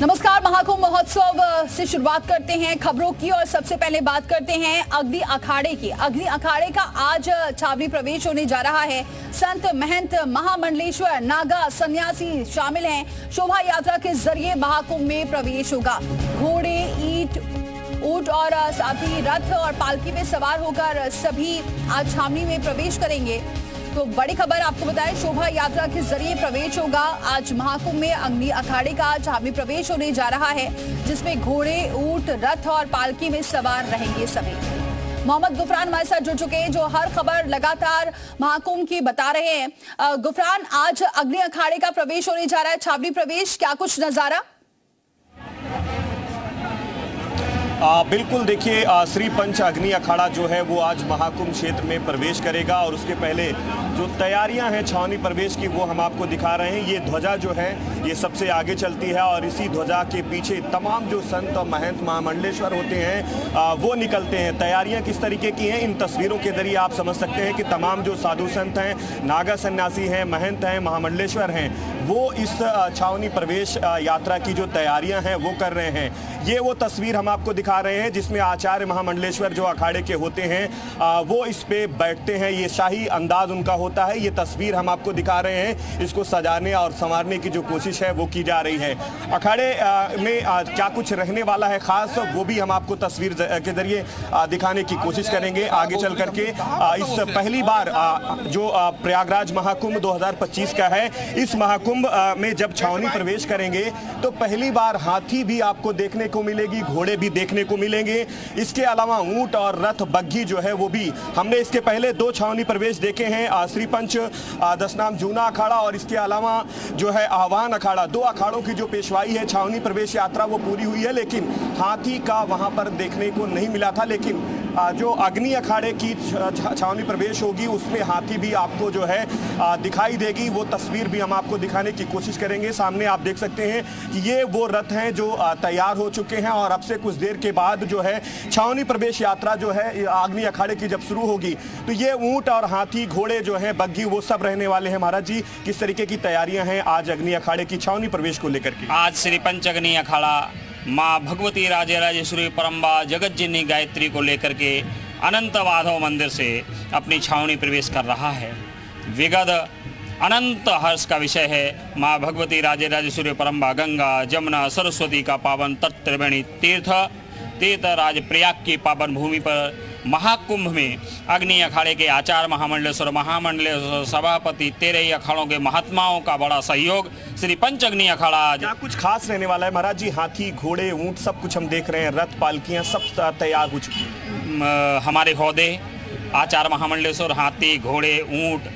नमस्कार। महाकुंभ महोत्सव से शुरुआत करते हैं खबरों की और सबसे पहले बात करते हैं अग्नि अखाड़े की। अग्नि अखाड़े का आज छावनी प्रवेश होने जा रहा है। संत महंत महामंडलेश्वर नागा सन्यासी शामिल हैं। शोभा यात्रा के जरिए महाकुंभ में प्रवेश होगा। घोड़े, ऊंट और साथ ही रथ और पालकी में सवार होकर सभी आज छावनी में प्रवेश करेंगे। तो बड़ी खबर आपको बताएं, शोभा यात्रा के जरिए प्रवेश होगा। आज महाकुंभ में अग्नि अखाड़े का छावनी प्रवेश होने जा रहा है, जिसमें घोड़े, ऊंट, रथ और पालकी में सवार रहेंगे सभी। मोहम्मद गुफरान हमारे साथ जुड़ चुके हैं, जो हर खबर लगातार महाकुंभ की बता रहे हैं। गुफरान, आज अग्नि अखाड़े का प्रवेश होने जा रहा है, छावनी प्रवेश, क्या कुछ नजारा? बिल्कुल, देखिए श्री पंच अग्नि अखाड़ा जो है वो आज महाकुंभ क्षेत्र में प्रवेश करेगा और उसके पहले जो तैयारियां हैं छावनी प्रवेश की वो हम आपको दिखा रहे हैं। ये ध्वजा जो है ये सबसे आगे चलती है और इसी ध्वजा के पीछे तमाम जो संत और महंत महामंडलेश्वर होते हैं वो निकलते हैं। तैयारियां किस तरीके की हैं इन तस्वीरों के जरिए आप समझ सकते हैं कि तमाम जो साधु संत हैं, नागा सन्यासी हैं, महंत हैं, महामंडलेश्वर हैं, वो इस छावनी प्रवेश यात्रा की जो तैयारियां हैं वो कर रहे हैं। ये वो तस्वीर हम आपको दिखा रहे हैं जिसमें आचार्य महामंडलेश्वर जो अखाड़े के होते हैं वो इस पे बैठते हैं। ये शाही अंदाज उनका होता है। ये तस्वीर हम आपको दिखा रहे हैं। इसको सजाने और संवारने की जो कोशिश है वो की जा रही है। अखाड़े में क्या कुछ रहने वाला है खास, वो भी हम आपको तस्वीर के जरिए दिखाने की कोशिश करेंगे आगे चल करके। इस पहली बार जो प्रयागराज महाकुंभ 2025 का है, इस महाकुंभ में जब छावनी प्रवेश करेंगे तो पहली बार हाथी भी आपको देखने को मिलेगी, घोड़े भी देखने को मिलेंगे। इसके अलावा ऊंट और रथ, बग्घी जो है वो भी। हमने इसके पहले 2 छावनी प्रवेश देखे हैं, श्री पंच दशनाम जूना अखाड़ा और इसके अलावा जो है आह्वान अखाड़ा। 2 अखाड़ों की जो पेशवाई है छावनी प्रवेश यात्रा वो पूरी हुई है, लेकिन हाथी का वहां पर देखने को नहीं मिला था। लेकिन जो अग्नि अखाड़े की छावनी प्रवेश होगी उसमें हाथी भी आपको जो है दिखाई देगी। वो तस्वीर भी हम आपको दिखाने की कोशिश करेंगे। सामने आप देख सकते हैं कि ये वो रथ हैं जो तैयार हो चुके हैं और अब से कुछ देर के बाद जो है छावनी प्रवेश यात्रा जो है अग्नि अखाड़े की जब शुरू होगी तो ये ऊंट और हाथी, घोड़े जो हैं, बग्घी, वो सब रहने वाले हैं। महाराज जी, किस तरीके की तैयारियां हैं आज अग्नि अखाड़े की छावनी प्रवेश को लेकर के? आज श्री पंच अग्नि अखाड़ा माँ भगवती राजेश्वरी परम्बा जगत जननी गायत्री को लेकर के अनंत माधव मंदिर से अपनी छावनी प्रवेश कर रहा है। विगत अनंत हर्ष का विषय है। माँ भगवती राजेश्वरी परम्बा गंगा, जमुना, सरस्वती का पावन तट त्रिवेणी तीर्थराज प्रयाग की पावन भूमि पर महाकुंभ में अग्नि अखाड़े के आचार्य महामंडलेश्वर सभापति 13 अखाड़ों के महात्माओं का बड़ा सहयोग। श्री पंच अग्नि अखाड़ा क्या कुछ खास रहने वाला है महाराज जी? हाथी, घोड़े, ऊंट सब कुछ हम देख रहे हैं, रथ, पालकियां सब तैयार हो चुकी हैं। हमारे हौदे आचार्य महामंडलेश्वर, हाथी, घोड़े, ऊंट,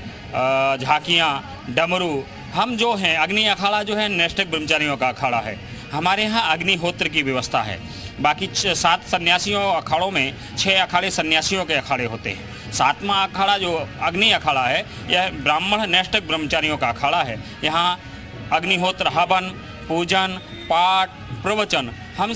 झांकियाँ, डमरू, हम जो हैं अग्नि अखाड़ा जो है नैष्ठिक ब्रह्मचारियों का अखाड़ा है। हमारे यहाँ अग्निहोत्र की व्यवस्था है। बाकी 7 सन्यासियों अखाड़ों में 6 अखाड़े सन्यासियों के अखाड़े होते हैं। 7वां अखाड़ा जो अग्नि अखाड़ा है यह ब्राह्मण नैष्ठिक ब्रह्मचारियों का अखाड़ा है। यहाँ अग्निहोत्र, हवन, पूजन, पाठ, प्रवचन, हम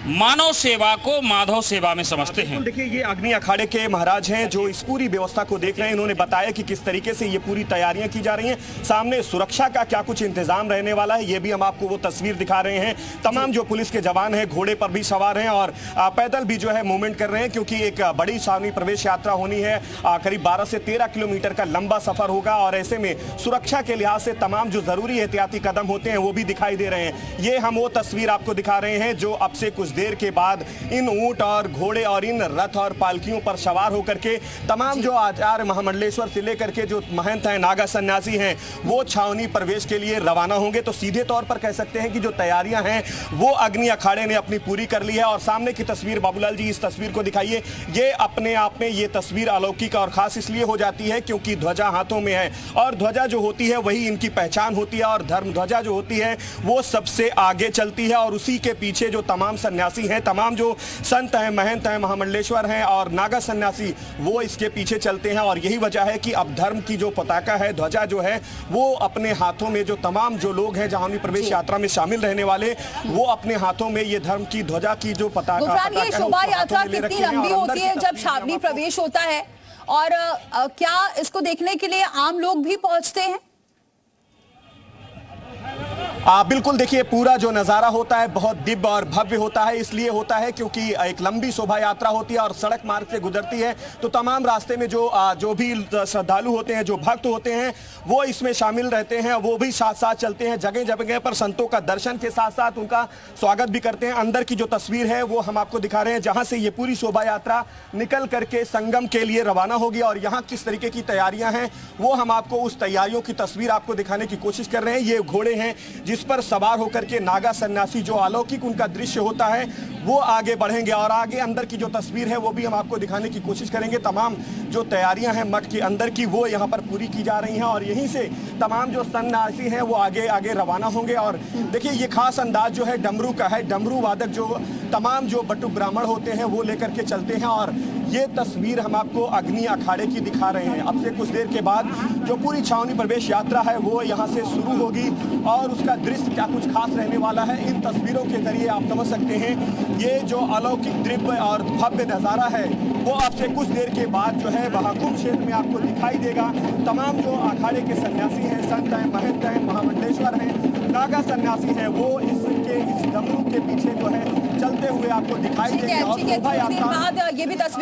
मानव सेवा को माधव सेवा में समझते हैं। देखिए, ये अग्नि अखाड़े के महाराज हैं जो इस पूरी व्यवस्था को देख रहे हैं। इन्होंने बताया कि किस तरीके से ये पूरी तैयारियां की जा रही हैं। सामने सुरक्षा का क्या कुछ इंतजाम रहने वाला है, ये भी हम आपको वो तस्वीर दिखा रहे हैं। तमाम जो पुलिस के जवान हैं घोड़े पर भी सवार हैं और पैदल भी जो है मूवमेंट कर रहे हैं, क्योंकि एक बड़ी छावनी प्रवेश यात्रा होनी है। करीब 12 से 13 किलोमीटर का लंबा सफर होगा और ऐसे में सुरक्षा के लिहाज से तमाम जो जरूरी एहतियाती कदम होते हैं वो भी दिखाई दे रहे हैं। ये हम वो तस्वीर आपको दिखा रहे हैं जो अब से कुछ देर के बाद इन ऊंट और घोड़े और इन रथ और पालकियों पर सवार होकर के तमाम जो आचार्य महामंडलेश्वर से लेकर के जो महंत हैं, नागा सन्यासी हैं, वो छावनी प्रवेश के लिए रवाना होंगे। तो सीधे तौर पर कह सकते हैं कि जो तैयारियां हैं वो अग्नि अखाड़े ने अपनी पूरी कर ली है। और सामने की तस्वीर, बाबूलाल जी इस तस्वीर को दिखाइए। ये अपने आप में ये तस्वीर अलौकिक और खास इसलिए हो जाती है क्योंकि ध्वजा हाथों में है और ध्वजा जो होती है वही इनकी पहचान होती है और धर्म ध्वजा जो होती है वो सबसे आगे चलती है और उसी के पीछे जो तमाम सन्यासी हैं, तमाम जो संत हैं, महंत हैं, महामंडलेश्वर हैं और नागा सन्यासी, वो इसके पीछे चलते हैं। और यही वजह है कि अब धर्म की जो पताका है, ध्वजा जो है, वो अपने हाथों में, जो तमाम जो लोग हैं छावनी प्रवेश यात्रा में शामिल रहने वाले, वो अपने हाथों में ये धर्म की ध्वजा की जो पताका ये शोभा यात्रा कितनी लंबी होती है जब छावनी प्रवेश होता है, और क्या इसको देखने के लिए आम लोग भी पहुंचते हैं? बिल्कुल देखिए, पूरा जो नज़ारा होता है बहुत दिव्य और भव्य होता है। इसलिए होता है क्योंकि एक लंबी शोभा यात्रा होती है और सड़क मार्ग से गुजरती है, तो तमाम रास्ते में जो भी श्रद्धालु होते हैं, जो भक्त होते हैं, वो इसमें शामिल रहते हैं। वो भी साथ साथ चलते हैं, जगह जगह पर संतों का दर्शन के साथ साथ उनका स्वागत भी करते हैं। अंदर की जो तस्वीर है वो हम आपको दिखा रहे हैं, जहाँ से ये पूरी शोभा यात्रा निकल करके संगम के लिए रवाना होगी। और यहाँ किस तरीके की तैयारियाँ हैं वो हम आपको उस तैयारियों की तस्वीर आपको दिखाने की कोशिश कर रहे हैं। ये घोड़े हैं जिस पर सवार होकर के नागा सन्यासी, जो अलौकिक उनका दृश्य होता है, वो आगे बढ़ेंगे। और आगे अंदर की जो तस्वीर है वो भी हम आपको दिखाने की कोशिश करेंगे। तमाम जो तैयारियां हैं मठ के अंदर की, वो यहाँ पर पूरी की जा रही हैं और यहीं से तमाम जो सन्यासी हैं वो आगे आगे रवाना होंगे। और देखिए, ये खास अंदाज जो है डमरू का है। डमरू वादक जो तमाम जो बटुक ब्राह्मण होते हैं वो लेकर के चलते हैं। और ये तस्वीर हम आपको अग्नि अखाड़े की दिखा रहे हैं। अब से कुछ देर के बाद जो पूरी छावनी प्रवेश यात्रा है वो यहाँ से शुरू होगी और उसका दृश्य क्या कुछ खास रहने वाला है, इन तस्वीरों के जरिए आप समझ सकते हैं। ये जो अलौकिक दिव्य और भव्य नज़ारा है वो अब से कुछ देर के बाद जो है महाकुंभ क्षेत्र में आपको दिखाई देगा। तमाम जो अखाड़े के सन्यासी हैं, संत हैं, महंत हैं, महामंडलेश्वर हैं, नागा सन्यासी हैं, वो इस डमरू के पीछे जो है चलते हुए आपको दिखाई देंगे। और शोभा यात्रा ये भी तस्वीर